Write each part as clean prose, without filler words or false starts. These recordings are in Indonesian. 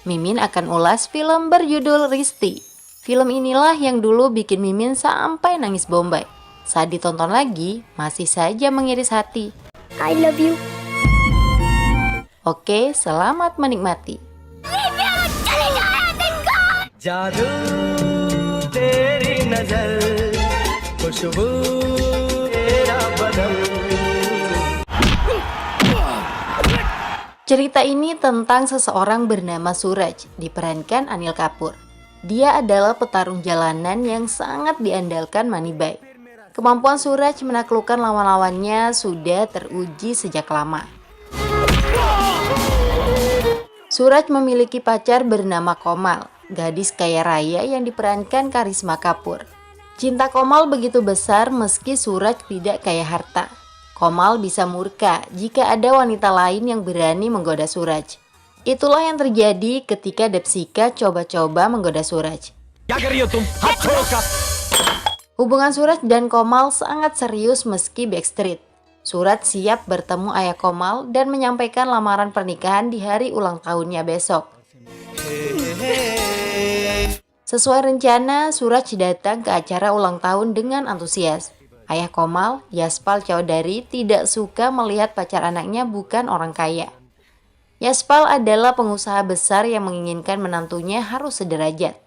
Mimin akan ulas film berjudul Risti. Film inilah yang dulu bikin Mimin sampai nangis bombay. Saat ditonton lagi, masih saja mengiris hati. I love you. Oke, selamat menikmati. जादू तेरी नजर खुशबू तेरा बदन. Cerita ini tentang seseorang bernama Suraj, diperankan Anil Kapoor. Dia adalah petarung jalanan yang sangat diandalkan Moneybai. Kemampuan Suraj menaklukkan lawan-lawannya sudah teruji sejak lama. Suraj memiliki pacar bernama Komal, gadis kaya raya yang diperankan Karisma Kapoor. Cinta Komal begitu besar meski Suraj tidak kaya harta. Komal bisa murka jika ada wanita lain yang berani menggoda Suraj. Itulah yang terjadi ketika Deepsika coba-coba menggoda Suraj. Hubungan Suraj dan Komal sangat serius meski backstreet. Suraj siap bertemu ayah Komal dan menyampaikan lamaran pernikahan di hari ulang tahunnya besok. Sesuai rencana, Suraj datang ke acara ulang tahun dengan antusias. Ayah Komal, Yaspal Chowdhury, tidak suka melihat pacar anaknya bukan orang kaya. Yaspal adalah pengusaha besar yang menginginkan menantunya harus sederajat.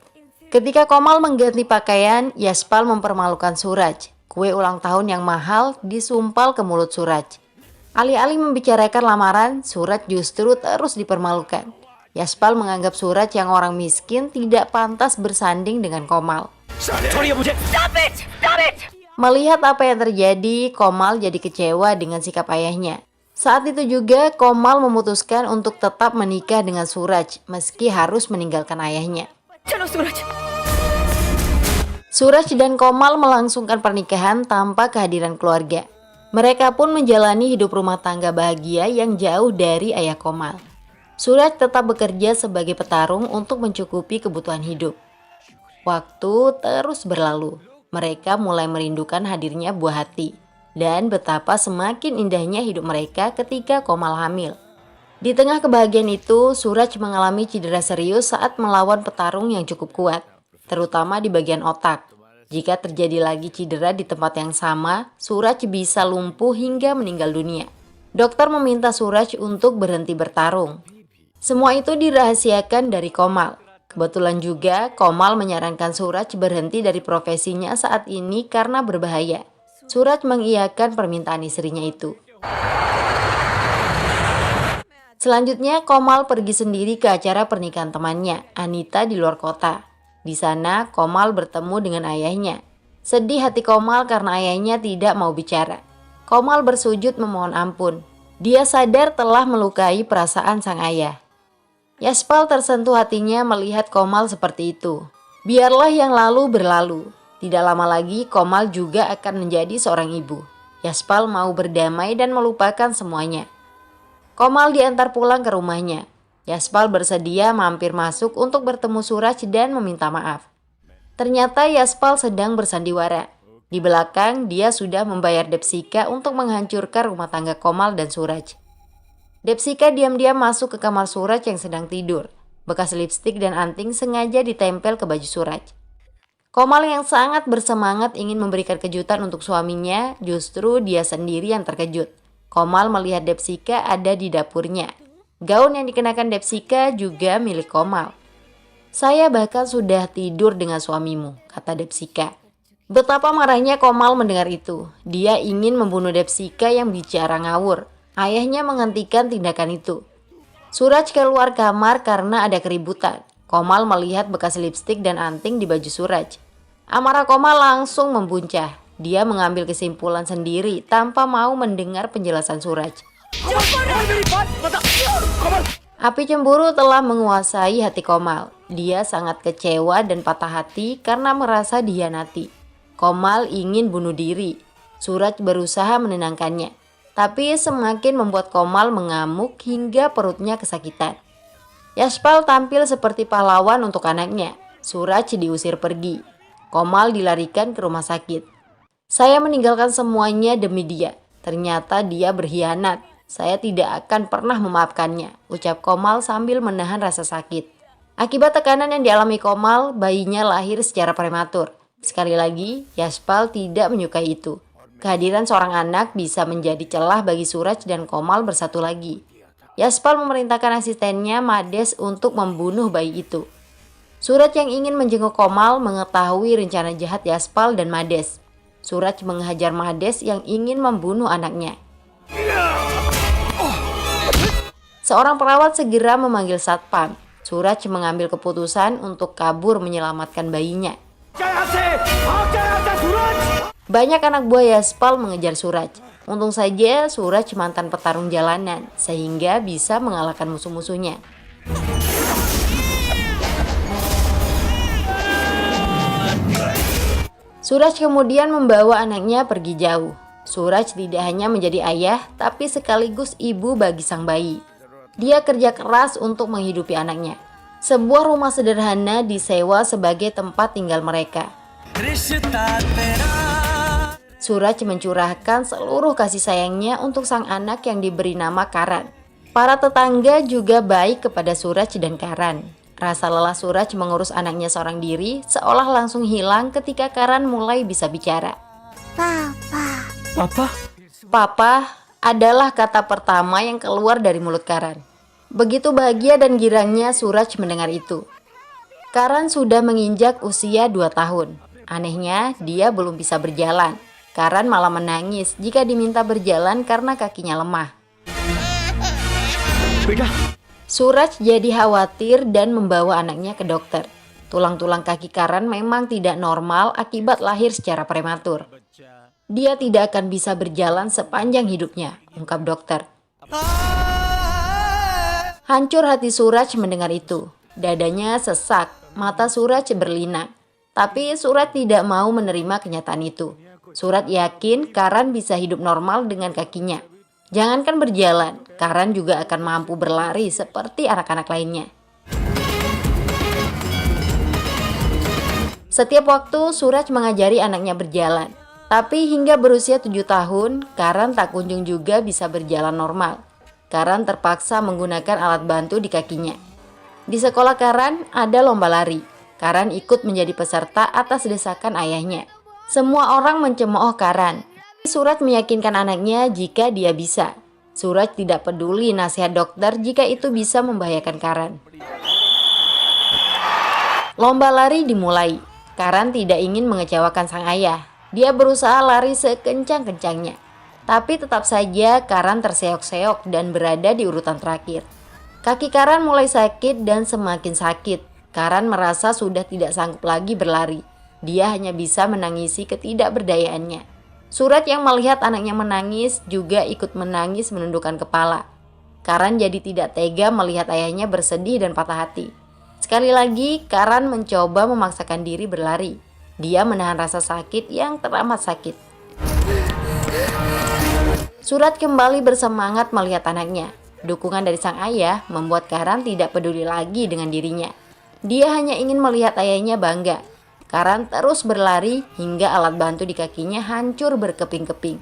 Ketika Komal mengganti pakaian, Yaspal mempermalukan Suraj. Kue ulang tahun yang mahal disumpal ke mulut Suraj. Alih-alih membicarakan lamaran, Suraj justru terus dipermalukan. Yaspal menganggap Suraj yang orang miskin tidak pantas bersanding dengan Komal. Stop it! Stop it! Melihat apa yang terjadi, Komal jadi kecewa dengan sikap ayahnya. Saat itu juga Komal memutuskan untuk tetap menikah dengan Suraj meski harus meninggalkan ayahnya. Suraj dan Komal melangsungkan pernikahan tanpa kehadiran keluarga. Mereka pun menjalani hidup rumah tangga bahagia yang jauh dari ayah Komal. Suraj tetap bekerja sebagai petarung untuk mencukupi kebutuhan hidup. Waktu terus berlalu. Mereka mulai merindukan hadirnya buah hati dan betapa semakin indahnya hidup mereka ketika Komal hamil. Di tengah kebahagiaan itu, Suraj mengalami cedera serius saat melawan petarung yang cukup kuat, terutama di bagian otak. Jika terjadi lagi cedera di tempat yang sama, Suraj bisa lumpuh hingga meninggal dunia. Dokter meminta Suraj untuk berhenti bertarung. Semua itu dirahasiakan dari Komal. Kebetulan juga Komal menyarankan Suraj berhenti dari profesinya saat ini karena berbahaya. Suraj mengiyakan permintaan istrinya itu. Selanjutnya Komal pergi sendiri ke acara pernikahan temannya, Anita, di luar kota. Di sana Komal bertemu dengan ayahnya. Sedih hati Komal karena ayahnya tidak mau bicara. Komal bersujud memohon ampun. Dia sadar telah melukai perasaan sang ayah. Yaspal tersentuh hatinya melihat Komal seperti itu. Biarlah yang lalu berlalu. Tidak lama lagi Komal juga akan menjadi seorang ibu. Yaspal mau berdamai dan melupakan semuanya. Komal diantar pulang ke rumahnya. Yaspal bersedia mampir masuk untuk bertemu Suraj dan meminta maaf. Ternyata Yaspal sedang bersandiwara. Di belakang dia sudah membayar Deepsika untuk menghancurkan rumah tangga Komal dan Suraj. Deepsika diam-diam masuk ke kamar Suraj yang sedang tidur. Bekas lipstik dan anting sengaja ditempel ke baju Suraj. Komal yang sangat bersemangat ingin memberikan kejutan untuk suaminya, justru dia sendiri yang terkejut. Komal melihat Deepsika ada di dapurnya. Gaun yang dikenakan Deepsika juga milik Komal. "Saya bahkan sudah tidur dengan suamimu," kata Deepsika. Betapa marahnya Komal mendengar itu. Dia ingin membunuh Deepsika yang bicara ngawur. Ayahnya menghentikan tindakan itu. Suraj keluar kamar karena ada keributan. Komal melihat bekas lipstik dan anting di baju Suraj. Amarah Komal langsung membuncah. Dia mengambil kesimpulan sendiri tanpa mau mendengar penjelasan Suraj. Api cemburu telah menguasai hati Komal. Dia sangat kecewa dan patah hati karena merasa dihianati. Komal ingin bunuh diri. Suraj berusaha menenangkannya. Tapi semakin membuat Komal mengamuk hingga perutnya kesakitan. Yaspal tampil seperti pahlawan untuk anaknya. Suraj diusir pergi. Komal dilarikan ke rumah sakit. "Saya meninggalkan semuanya demi dia. Ternyata dia berkhianat. Saya tidak akan pernah memaafkannya, ucap Komal sambil menahan rasa sakit. Akibat tekanan yang dialami Komal, bayinya lahir secara prematur. Sekali lagi, Yaspal tidak menyukai itu. Kehadiran seorang anak bisa menjadi celah bagi Suraj dan Komal bersatu lagi. Yaspal memerintahkan asistennya Mades untuk membunuh bayi itu. Suraj yang ingin menjenguk Komal mengetahui rencana jahat Yaspal dan Mades. Suraj menghajar Mades yang ingin membunuh anaknya. Seorang perawat segera memanggil satpam. Suraj mengambil keputusan untuk kabur menyelamatkan bayinya. Banyak anak buah Yaspal mengejar Suraj. Untung saja Suraj mantan petarung jalanan, sehingga bisa mengalahkan musuh-musuhnya. Suraj kemudian membawa anaknya pergi jauh. Suraj tidak hanya menjadi ayah, tapi sekaligus ibu bagi sang bayi. Dia kerja keras untuk menghidupi anaknya. Sebuah rumah sederhana disewa sebagai tempat tinggal mereka. Suraj mencurahkan seluruh kasih sayangnya untuk sang anak yang diberi nama Karan. Para tetangga juga baik kepada Suraj dan Karan. Rasa lelah Suraj mengurus anaknya seorang diri seolah langsung hilang ketika Karan mulai bisa bicara. Papa? Papa adalah kata pertama yang keluar dari mulut Karan. Begitu bahagia dan girangnya Suraj mendengar itu. Karan sudah menginjak usia 2 tahun. Anehnya, dia belum bisa berjalan. Karan malah menangis jika diminta berjalan karena kakinya lemah. Suraj jadi khawatir dan membawa anaknya ke dokter. Tulang-tulang kaki Karan memang tidak normal akibat lahir secara prematur. Dia tidak akan bisa berjalan sepanjang hidupnya, ungkap dokter. Hancur hati Suraj mendengar itu. Dadanya sesak, mata Suraj berlinang. Tapi Suraj tidak mau menerima kenyataan itu. Suraj yakin Karan bisa hidup normal dengan kakinya. Jangankan berjalan, Karan juga akan mampu berlari seperti anak-anak lainnya. Setiap waktu Suraj mengajari anaknya berjalan. Tapi hingga berusia 7 tahun, Karan tak kunjung juga bisa berjalan normal. Karan terpaksa menggunakan alat bantu di kakinya. Di sekolah Karan ada lomba lari. Karan ikut menjadi peserta atas desakan ayahnya. Semua orang mencemooh Karan. Suraj meyakinkan anaknya jika dia bisa. Suraj tidak peduli nasihat dokter jika itu bisa membahayakan Karan. Lomba lari dimulai. Karan tidak ingin mengecewakan sang ayah. Dia berusaha lari sekencang-kencangnya. Tapi tetap saja Karan terseok-seok dan berada di urutan terakhir. Kaki Karan mulai sakit dan semakin sakit. Karan merasa sudah tidak sanggup lagi berlari. Dia hanya bisa menangisi ketidakberdayaannya. Suraj yang melihat anaknya menangis juga ikut menangis menundukkan kepala. Karan jadi tidak tega melihat ayahnya bersedih dan patah hati. Sekali lagi Karan mencoba memaksakan diri berlari. Dia menahan rasa sakit yang teramat sakit. Suraj kembali bersemangat melihat anaknya. Dukungan dari sang ayah membuat Karan tidak peduli lagi dengan dirinya. Dia hanya ingin melihat ayahnya bangga. Karan terus berlari hingga alat bantu di kakinya hancur berkeping-keping.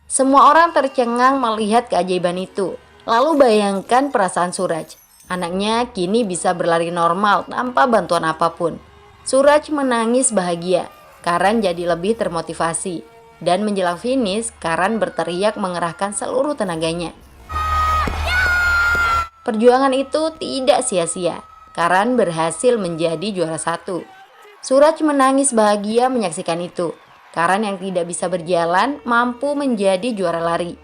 Semua orang tercengang melihat keajaiban itu. Lalu bayangkan perasaan Suraj. Anaknya kini bisa berlari normal tanpa bantuan apapun. Suraj menangis bahagia. Karan jadi lebih termotivasi. Dan menjelang finish, Karan berteriak mengerahkan seluruh tenaganya. Perjuangan itu tidak sia-sia. Karan berhasil menjadi juara 1. Suraj menangis bahagia menyaksikan itu. Karan yang tidak bisa berjalan mampu menjadi juara lari.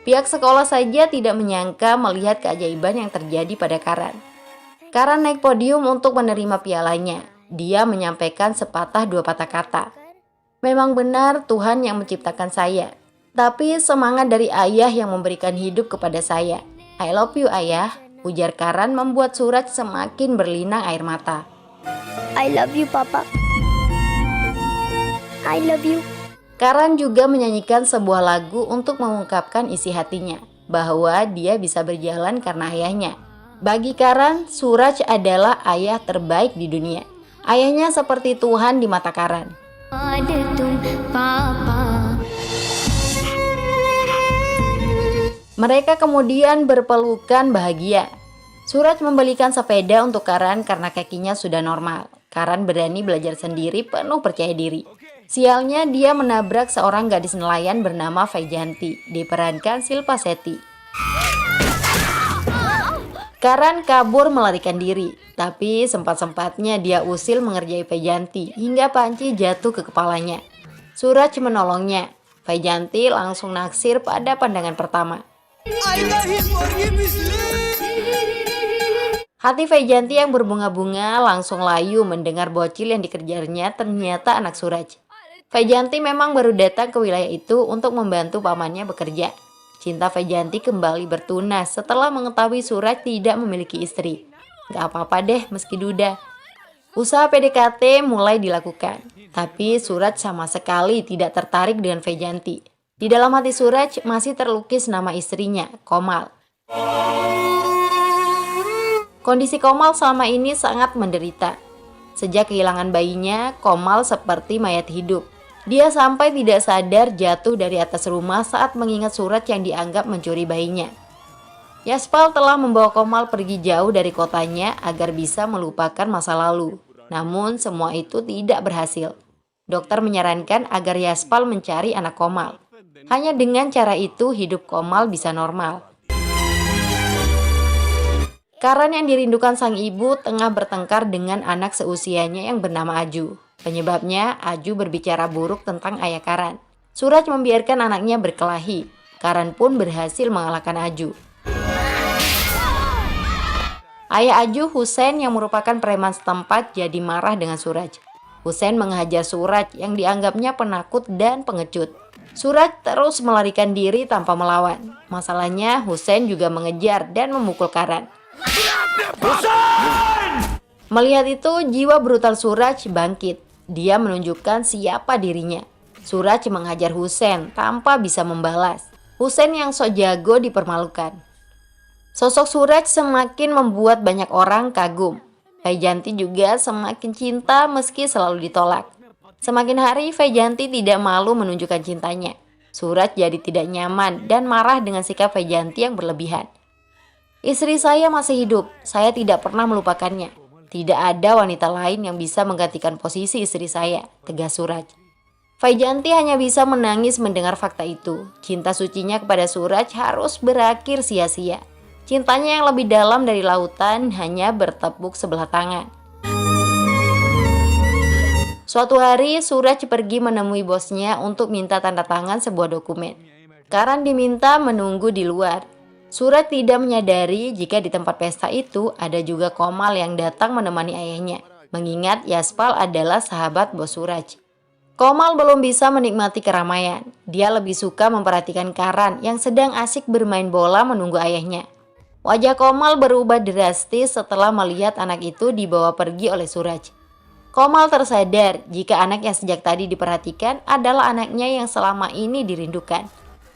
Pihak sekolah saja tidak menyangka melihat keajaiban yang terjadi pada Karan. Karan naik podium untuk menerima pialanya. Dia menyampaikan sepatah dua patah kata. Memang benar Tuhan yang menciptakan saya. Tapi semangat dari ayah yang memberikan hidup kepada saya. I love you ayah, ujar Karan membuat Suraj semakin berlinang air mata. I love you, Papa. I love you. Karan juga menyanyikan sebuah lagu untuk mengungkapkan isi hatinya, bahwa dia bisa berjalan karena ayahnya. Bagi Karan, Suraj adalah ayah terbaik di dunia. Ayahnya seperti Tuhan di mata Karan. Mereka kemudian berpelukan bahagia. Suraj membelikan sepeda untuk Karan karena kakinya sudah normal. Karan berani belajar sendiri penuh percaya diri. Sialnya dia menabrak seorang gadis nelayan bernama Vaijanti, diperankan Shilpa Setty. Karan kabur melarikan diri, tapi sempat-sempatnya dia usil mengerjai Vaijanti hingga panci jatuh ke kepalanya. Suraj menolongnya. Vaijanti langsung naksir pada pandangan pertama. Hati Vaijanti yang berbunga-bunga langsung layu mendengar bocil yang dikejarnya ternyata anak Suraj. Vaijanti memang baru datang ke wilayah itu untuk membantu pamannya bekerja. Cinta Vaijanti kembali bertunas setelah mengetahui Suraj tidak memiliki istri. Gak apa-apa deh meski duda. Usaha PDKT mulai dilakukan, tapi Suraj sama sekali tidak tertarik dengan Vaijanti. Di dalam hati Suraj masih terlukis nama istrinya, Komal. Kondisi Komal selama ini sangat menderita. Sejak kehilangan bayinya, Komal seperti mayat hidup. Dia sampai tidak sadar jatuh dari atas rumah saat mengingat Suraj yang dianggap mencuri bayinya. Yaspal telah membawa Komal pergi jauh dari kotanya agar bisa melupakan masa lalu. Namun semua itu tidak berhasil. Dokter menyarankan agar Yaspal mencari anak Komal. Hanya dengan cara itu hidup Komal bisa normal. Karan yang dirindukan sang ibu tengah bertengkar dengan anak seusianya yang bernama Aju. Penyebabnya, Aju berbicara buruk tentang ayah Karan. Suraj membiarkan anaknya berkelahi. Karan pun berhasil mengalahkan Aju. Ayah Aju, Husein yang merupakan preman setempat, jadi marah dengan Suraj. Husein menghajar Suraj yang dianggapnya penakut dan pengecut. Suraj terus melarikan diri tanpa melawan. Masalahnya, Husein juga mengejar dan memukul Karan. Melihat itu, jiwa brutal Suraj bangkit. Dia menunjukkan siapa dirinya. Suraj menghajar Husein tanpa bisa membalas. Husein yang sok jago dipermalukan. Sosok Suraj semakin membuat banyak orang kagum. Vaijanti juga semakin cinta meski selalu ditolak. Semakin hari Vaijanti tidak malu menunjukkan cintanya. Suraj jadi tidak nyaman dan marah dengan sikap Vaijanti yang berlebihan. Istri saya masih hidup, saya tidak pernah melupakannya. Tidak ada wanita lain yang bisa menggantikan posisi istri saya, tegas Suraj. Vaijanti hanya bisa menangis mendengar fakta itu. Cinta sucinya kepada Suraj harus berakhir sia-sia. Cintanya yang lebih dalam dari lautan hanya bertepuk sebelah tangan. Suatu hari Suraj pergi menemui bosnya untuk minta tanda tangan sebuah dokumen. Karan diminta menunggu di luar. Suraj tidak menyadari jika di tempat pesta itu ada juga Komal yang datang menemani ayahnya. Mengingat Yaspal adalah sahabat bos Suraj. Komal belum bisa menikmati keramaian. Dia lebih suka memperhatikan Karan yang sedang asik bermain bola menunggu ayahnya. Wajah Komal berubah drastis setelah melihat anak itu dibawa pergi oleh Suraj. Komal tersadar jika anak yang sejak tadi diperhatikan adalah anaknya yang selama ini dirindukan.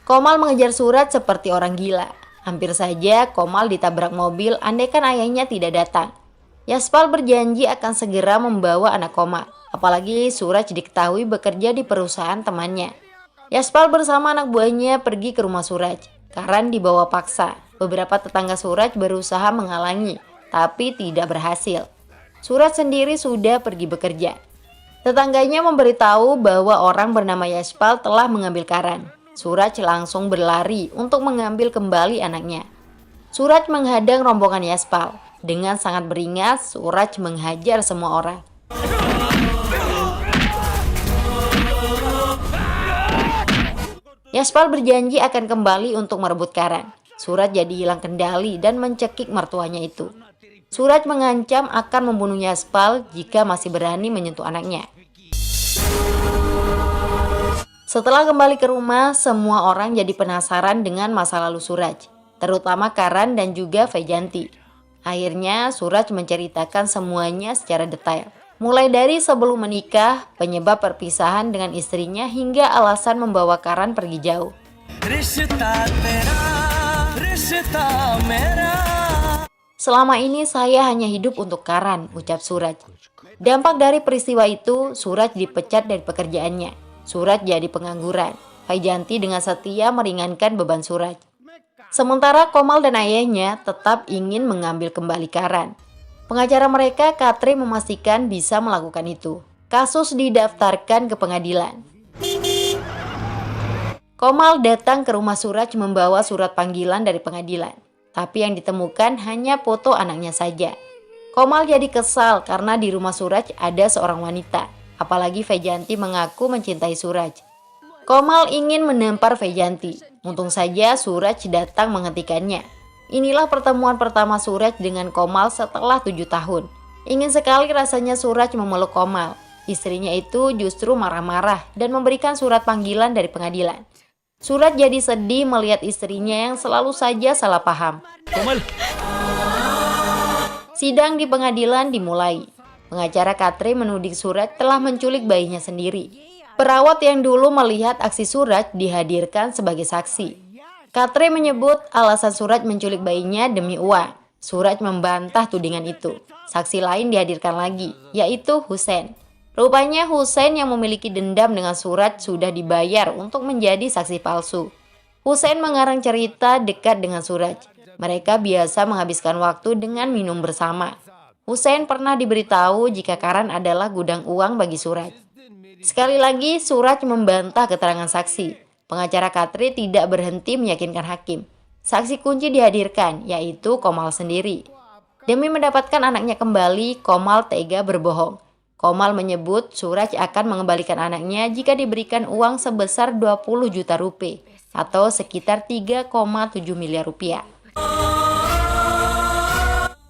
Komal mengejar Suraj seperti orang gila. Hampir saja Komal ditabrak mobil andaikan ayahnya tidak datang. Yaspal berjanji akan segera membawa anak Komal. Apalagi Suraj diketahui bekerja di perusahaan temannya. Yaspal bersama anak buahnya pergi ke rumah Suraj. Karan dibawa paksa. Beberapa tetangga Suraj berusaha menghalangi, tapi tidak berhasil. Suraj sendiri sudah pergi bekerja. Tetangganya memberitahu bahwa orang bernama Yaspal telah mengambil Karan. Suraj langsung berlari untuk mengambil kembali anaknya. Suraj menghadang rombongan Yaspal. Dengan sangat beringas, Suraj menghajar semua orang. Yaspal berjanji akan kembali untuk merebut Karan. Suraj jadi hilang kendali dan mencekik mertuanya itu. Suraj mengancam akan membunuh Yaspal jika masih berani menyentuh anaknya. Setelah kembali ke rumah, semua orang jadi penasaran dengan masa lalu Suraj, terutama Karan dan juga Vaijanti. Akhirnya Suraj menceritakan semuanya secara detail. Mulai dari sebelum menikah, penyebab perpisahan dengan istrinya hingga alasan membawa Karan pergi jauh. Selama ini saya hanya hidup untuk Karan, ucap Suraj. Dampak dari peristiwa itu, Suraj dipecat dari pekerjaannya. Suraj jadi pengangguran. Vaijanti dengan setia meringankan beban Suraj. Sementara Komal dan ayahnya tetap ingin mengambil kembali Karan. Pengacara mereka, Katre, memastikan bisa melakukan itu. Kasus didaftarkan ke pengadilan. Komal datang ke rumah Suraj membawa surat panggilan dari pengadilan. Tapi yang ditemukan hanya foto anaknya saja. Komal jadi kesal karena di rumah Suraj ada seorang wanita. Apalagi Vejanti mengaku mencintai Suraj. Komal ingin menampar Vejanti. Untung saja Suraj datang menghentikannya. Inilah pertemuan pertama Suraj dengan Komal setelah 7 tahun. Ingin sekali rasanya Suraj memeluk Komal. Istrinya itu justru marah-marah dan memberikan surat panggilan dari pengadilan. Suraj jadi sedih melihat istrinya yang selalu saja salah paham. Komal Sidang di pengadilan dimulai. Pengacara Katre menuding Suraj telah menculik bayinya sendiri. Perawat yang dulu melihat aksi Suraj dihadirkan sebagai saksi. Katre menyebut alasan Suraj menculik bayinya demi uang. Suraj membantah tudingan itu. Saksi lain dihadirkan lagi, yaitu Hussein. Rupanya Hussein yang memiliki dendam dengan Suraj sudah dibayar untuk menjadi saksi palsu. Hussein mengarang cerita dekat dengan Suraj. Mereka biasa menghabiskan waktu dengan minum bersama. Hussein pernah diberitahu jika Karan adalah gudang uang bagi Suraj. Sekali lagi Suraj membantah keterangan saksi. Pengacara Katre tidak berhenti meyakinkan hakim. Saksi kunci dihadirkan, yaitu Komal sendiri. Demi mendapatkan anaknya kembali, Komal tega berbohong. Komal menyebut Suraj akan mengembalikan anaknya jika diberikan uang sebesar 20 juta rupiah atau sekitar 3,7 miliar rupiah.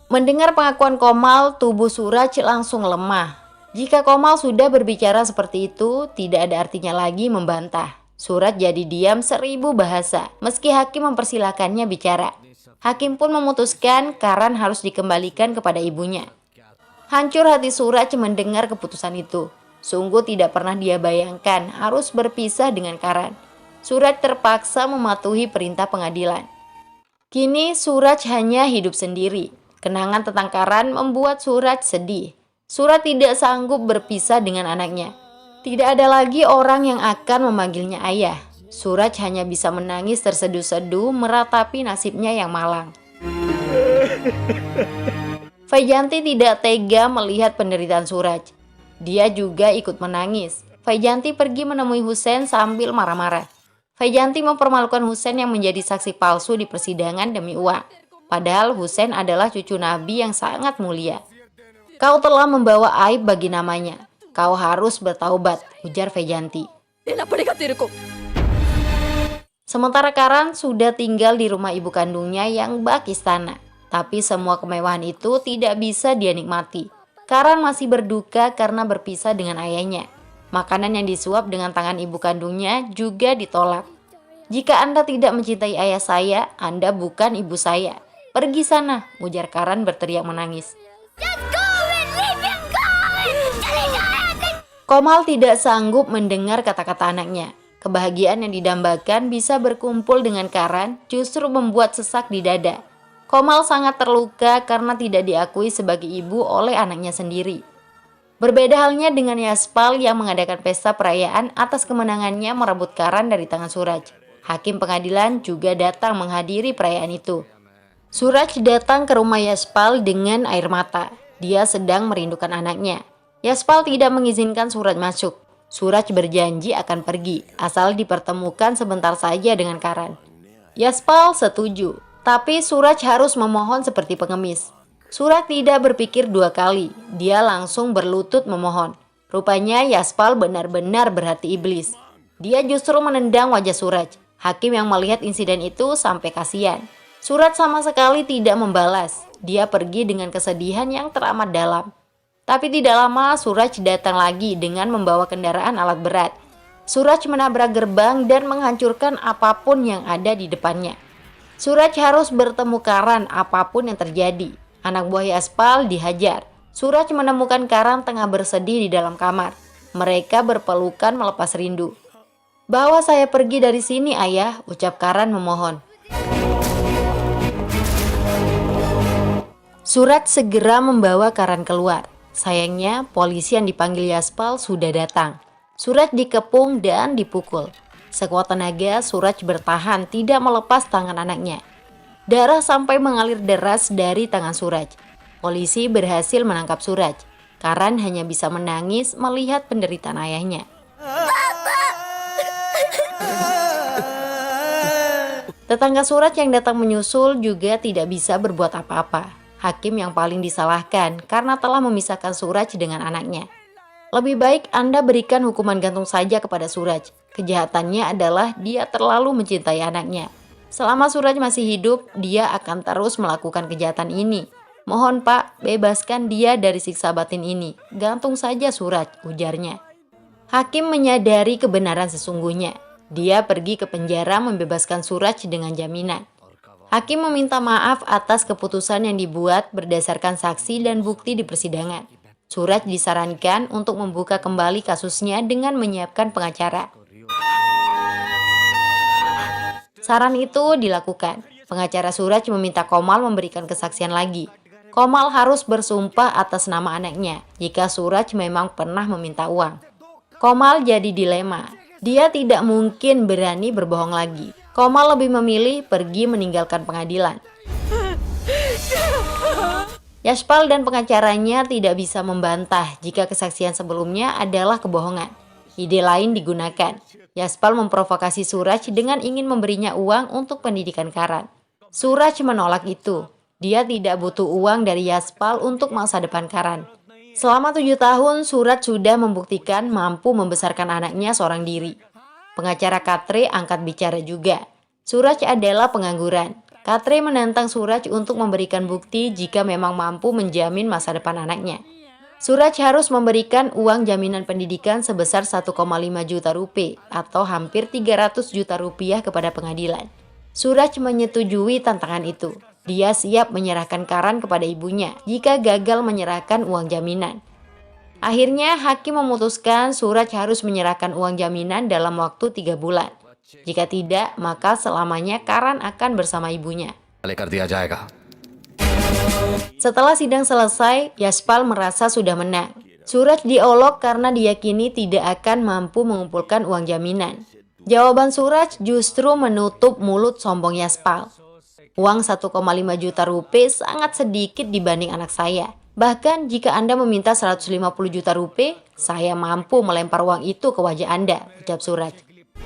Mendengar pengakuan Komal, tubuh Suraj langsung lemah. Jika Komal sudah berbicara seperti itu, tidak ada artinya lagi membantah. Suraj jadi diam 1000 bahasa, meski hakim mempersilahkannya bicara. Hakim pun memutuskan Karan harus dikembalikan kepada ibunya. Hancur hati Suraj mendengar keputusan itu. Sungguh tidak pernah dia bayangkan harus berpisah dengan Karan. Suraj terpaksa mematuhi perintah pengadilan. Kini Suraj hanya hidup sendiri. Kenangan tentang Karan membuat Suraj sedih. Suraj tidak sanggup berpisah dengan anaknya. Tidak ada lagi orang yang akan memanggilnya ayah. Suraj hanya bisa menangis terseduh-seduh meratapi nasibnya yang malang. Vejanti tidak tega melihat penderitaan Suraj. Dia juga ikut menangis. Vejanti pergi menemui Hussein sambil marah-marah. Vejanti mempermalukan Hussein yang menjadi saksi palsu di persidangan demi uang. Padahal Hussein adalah cucu Nabi yang sangat mulia. Kau telah membawa aib bagi namanya. Kau harus bertaubat, ujar Vejanti. Sementara Karan sudah tinggal di rumah ibu kandungnya yang bak istana. Tapi semua kemewahan itu tidak bisa dia nikmati. Karan masih berduka karena berpisah dengan ayahnya. Makanan yang disuap dengan tangan ibu kandungnya juga ditolak. Jika Anda tidak mencintai ayah saya, Anda bukan ibu saya. Pergi sana, ujar Karan berteriak menangis. Komal tidak sanggup mendengar kata-kata anaknya. Kebahagiaan yang didambakan bisa berkumpul dengan Karan justru membuat sesak di dada. Komal sangat terluka karena tidak diakui sebagai ibu oleh anaknya sendiri. Berbeda halnya dengan Yaspal yang mengadakan pesta perayaan atas kemenangannya merebut Karan dari tangan Suraj. Hakim pengadilan juga datang menghadiri perayaan itu. Suraj datang ke rumah Yaspal dengan air mata. Dia sedang merindukan anaknya. Yaspal tidak mengizinkan Suraj masuk. Suraj berjanji akan pergi, asal dipertemukan sebentar saja dengan Karan. Yaspal setuju, tapi Suraj harus memohon seperti pengemis. Suraj tidak berpikir 2 kali, dia langsung berlutut memohon. Rupanya Yaspal benar-benar berhati iblis. Dia justru menendang wajah Suraj. Hakim yang melihat insiden itu sampai kasihan. Suraj sama sekali tidak membalas. Dia pergi dengan kesedihan yang teramat dalam. Tapi tidak lama Suraj datang lagi dengan membawa kendaraan alat berat. Suraj menabrak gerbang dan menghancurkan apapun yang ada di depannya. Suraj harus bertemu Karan apapun yang terjadi. Anak buah Yaspal dihajar. Suraj menemukan Karan tengah bersedih di dalam kamar. Mereka berpelukan melepas rindu. "Bawa saya pergi dari sini, ayah," ucap Karan memohon. Suraj segera membawa Karan keluar. Sayangnya, polisi yang dipanggil Yaspal sudah datang. Suraj dikepung dan dipukul. Sekuat tenaga, Suraj bertahan tidak melepas tangan anaknya. Darah sampai mengalir deras dari tangan Suraj. Polisi berhasil menangkap Suraj. Karan hanya bisa menangis melihat penderitaan ayahnya. Tetangga Suraj yang datang menyusul juga tidak bisa berbuat apa-apa. Hakim yang paling disalahkan karena telah memisahkan Suraj dengan anaknya. Lebih baik Anda berikan hukuman gantung saja kepada Suraj. Kejahatannya adalah dia terlalu mencintai anaknya. Selama Suraj masih hidup, dia akan terus melakukan kejahatan ini. Mohon Pak, bebaskan dia dari siksa batin ini. Gantung saja Suraj, ujarnya. Hakim menyadari kebenaran sesungguhnya. Dia pergi ke penjara membebaskan Suraj dengan jaminan. Hakim meminta maaf atas keputusan yang dibuat berdasarkan saksi dan bukti di persidangan. Suraj disarankan untuk membuka kembali kasusnya dengan menyiapkan pengacara. Saran itu dilakukan. Pengacara Suraj meminta Komal memberikan kesaksian lagi. Komal harus bersumpah atas nama anaknya jika Suraj memang pernah meminta uang. Komal jadi dilema. Dia tidak mungkin berani berbohong lagi. Komal lebih memilih pergi meninggalkan pengadilan. Yashpal dan pengacaranya tidak bisa membantah jika kesaksian sebelumnya adalah kebohongan. Ide lain digunakan. Yashpal memprovokasi Suraj dengan ingin memberinya uang untuk pendidikan Karan. Suraj menolak itu. Dia tidak butuh uang dari Yashpal untuk masa depan Karan. Selama 7 tahun, Suraj sudah membuktikan mampu membesarkan anaknya seorang diri. Pengacara Katre angkat bicara juga. Suraj adalah pengangguran. Katre menantang Suraj untuk memberikan bukti jika memang mampu menjamin masa depan anaknya. Suraj harus memberikan uang jaminan pendidikan sebesar 1,5 juta rupiah atau hampir 300 juta rupiah kepada pengadilan. Suraj menyetujui tantangan itu. Dia siap menyerahkan Karan kepada ibunya jika gagal menyerahkan uang jaminan. Akhirnya hakim memutuskan Suraj harus menyerahkan uang jaminan dalam waktu 3 bulan. Jika tidak, maka selamanya Karan akan bersama ibunya. Setelah sidang selesai, Yashpal merasa sudah menang. Suraj diolok karena diyakini tidak akan mampu mengumpulkan uang jaminan. Jawaban Suraj justru menutup mulut sombong Yashpal. Uang 1,5 juta rupiah sangat sedikit dibanding anak saya. Bahkan jika Anda meminta 150 juta rupiah, saya mampu melempar uang itu ke wajah Anda, ucap Suraj.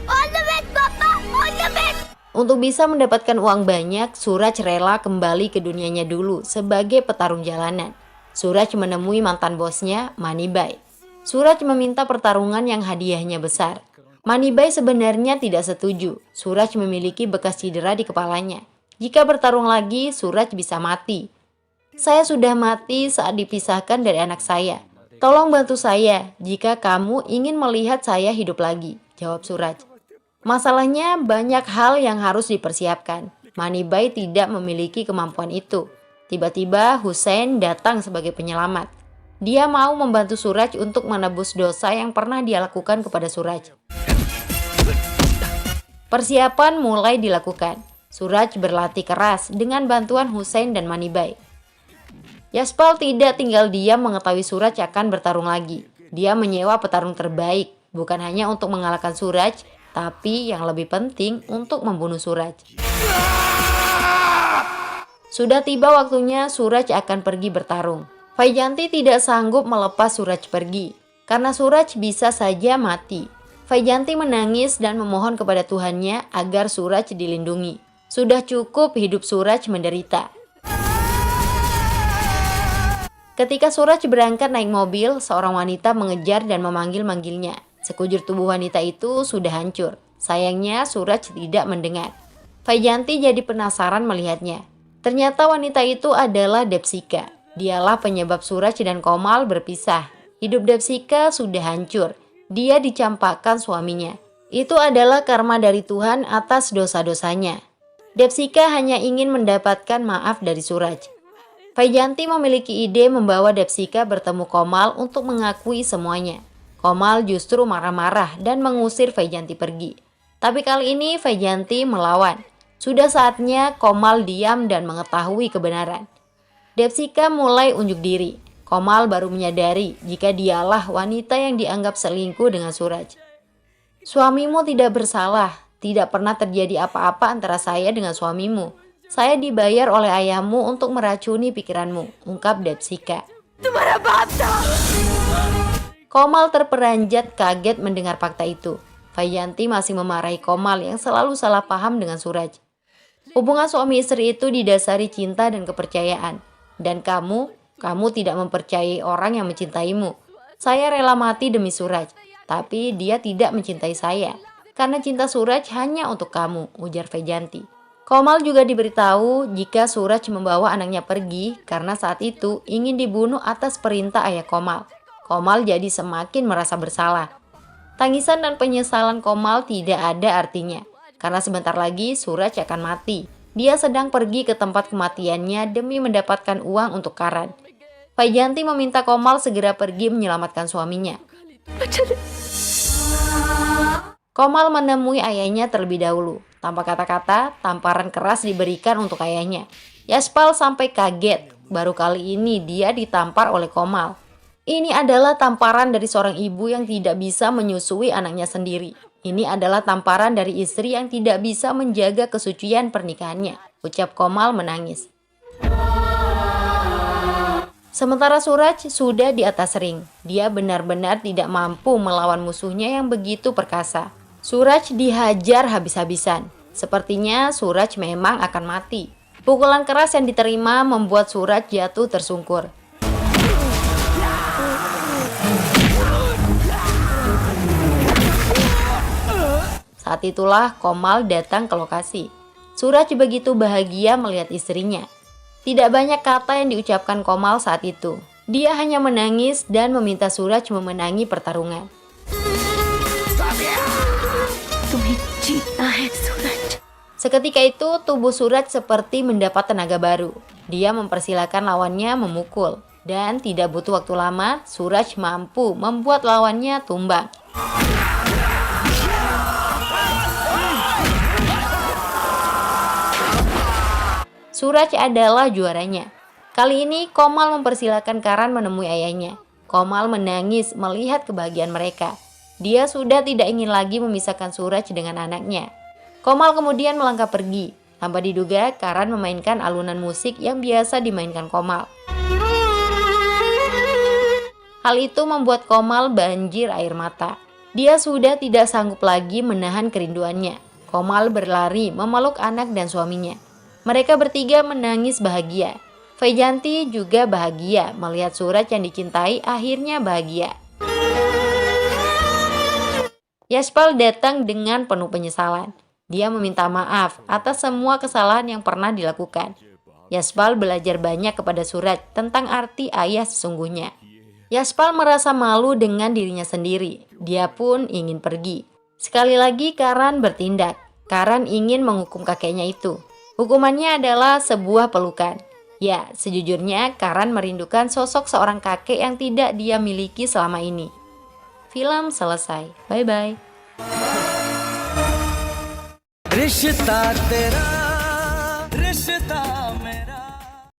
All the best, Papa! All the best! Untuk bisa mendapatkan uang banyak, Suraj rela kembali ke dunianya dulu sebagai petarung jalanan. Suraj menemui mantan bosnya, Manibai. Suraj meminta pertarungan yang hadiahnya besar. Manibai sebenarnya tidak setuju. Suraj memiliki bekas cedera di kepalanya. Jika bertarung lagi, Suraj bisa mati. Saya sudah mati saat dipisahkan dari anak saya. Tolong bantu saya jika kamu ingin melihat saya hidup lagi, jawab Suraj. Masalahnya banyak hal yang harus dipersiapkan. Manibai tidak memiliki kemampuan itu. Tiba-tiba Hussein datang sebagai penyelamat. Dia mau membantu Suraj untuk menebus dosa yang pernah dia lakukan kepada Suraj. Persiapan mulai dilakukan. Suraj berlatih keras dengan bantuan Hussein dan Manibai. Yashpal tidak tinggal diam mengetahui Suraj akan bertarung lagi. Dia menyewa petarung terbaik, bukan hanya untuk mengalahkan Suraj, tapi yang lebih penting untuk membunuh Suraj. Sudah tiba waktunya Suraj akan pergi bertarung. Vaijanti tidak sanggup melepas Suraj pergi, karena Suraj bisa saja mati. Vaijanti menangis dan memohon kepada Tuhannya agar Suraj dilindungi. Sudah cukup hidup Suraj menderita. Ketika Suraj berangkat naik mobil, seorang wanita mengejar dan memanggil-manggilnya. Sekujur tubuh wanita itu sudah hancur. Sayangnya Suraj tidak mendengar. Vaijanti jadi penasaran melihatnya. Ternyata wanita itu adalah Depsika. Dialah penyebab Suraj dan Komal berpisah. Hidup Depsika sudah hancur. Dia dicampakkan suaminya. Itu adalah karma dari Tuhan atas dosa-dosanya. Depsika hanya ingin mendapatkan maaf dari Suraj. Vaijanti memiliki ide membawa Depsika bertemu Komal untuk mengakui semuanya. Komal justru marah-marah dan mengusir Vaijanti pergi. Tapi kali ini Vaijanti melawan. Sudah saatnya Komal diam dan mengetahui kebenaran. Depsika mulai unjuk diri. Komal baru menyadari jika dialah wanita yang dianggap selingkuh dengan Suraj. Suamimu tidak bersalah. Tidak pernah terjadi apa-apa antara saya dengan suamimu. Saya dibayar oleh ayahmu untuk meracuni pikiranmu, ungkap Depsika. तुम्हारा बाप था। Komal terperanjat kaget mendengar fakta itu. Vaijanti masih memarahi Komal yang selalu salah paham dengan Suraj. Hubungan suami istri itu didasari cinta dan kepercayaan. Dan kamu tidak mempercayai orang yang mencintaimu. Saya rela mati demi Suraj, tapi dia tidak mencintai saya. Karena cinta Suraj hanya untuk kamu, ujar Vaijanti. Komal juga diberitahu jika Suraj membawa anaknya pergi karena saat itu ingin dibunuh atas perintah ayah Komal. Komal jadi semakin merasa bersalah. Tangisan dan penyesalan Komal tidak ada artinya, karena sebentar lagi Suraj akan mati. Dia sedang pergi ke tempat kematiannya demi mendapatkan uang untuk Karan. Vaijanti meminta Komal segera pergi menyelamatkan suaminya. Komal menemui ayahnya terlebih dahulu. Tanpa kata-kata, tamparan keras diberikan untuk ayahnya. Yaspal sampai kaget, baru kali ini dia ditampar oleh Komal. Ini adalah tamparan dari seorang ibu yang tidak bisa menyusui anaknya sendiri. Ini adalah tamparan dari istri yang tidak bisa menjaga kesucian pernikahannya, ucap Komal menangis. Sementara Suraj sudah di atas ring. Dia benar-benar tidak mampu melawan musuhnya yang begitu perkasa. Suraj dihajar habis-habisan. Sepertinya Suraj memang akan mati. Pukulan keras yang diterima membuat Suraj jatuh tersungkur. Saat itulah Komal datang ke lokasi. Suraj begitu bahagia melihat istrinya. Tidak banyak kata yang diucapkan Komal saat itu. Dia hanya menangis dan meminta Suraj memenangi pertarungan. Seketika itu tubuh Suraj seperti mendapat tenaga baru. Dia mempersilahkan lawannya memukul. Dan tidak butuh waktu lama, Suraj mampu membuat lawannya tumbang. Suraj adalah juaranya. Kali ini Komal mempersilahkan Karan menemui ayahnya. Komal menangis melihat kebahagiaan mereka. Dia sudah tidak ingin lagi memisahkan Suraj dengan anaknya. Komal kemudian melangkah pergi. Tanpa diduga, Karan memainkan alunan musik yang biasa dimainkan Komal. Hal itu membuat Komal banjir air mata. Dia sudah tidak sanggup lagi menahan kerinduannya. Komal berlari memeluk anak dan suaminya. Mereka bertiga menangis bahagia. Vaijanti juga bahagia melihat Suraj yang dicintai akhirnya bahagia. Yaspal datang dengan penuh penyesalan. Dia meminta maaf atas semua kesalahan yang pernah dilakukan. Yaspal belajar banyak kepada Suraj tentang arti ayah sesungguhnya. Yaspal merasa malu dengan dirinya sendiri. Dia pun ingin pergi. Sekali lagi Karan bertindak. Karan ingin menghukum kakeknya itu. Hukumannya adalah sebuah pelukan. Ya, sejujurnya Karan merindukan sosok seorang kakek yang tidak dia miliki selama ini. Film selesai. Bye-bye. रिश्ता तेरा रिश्ता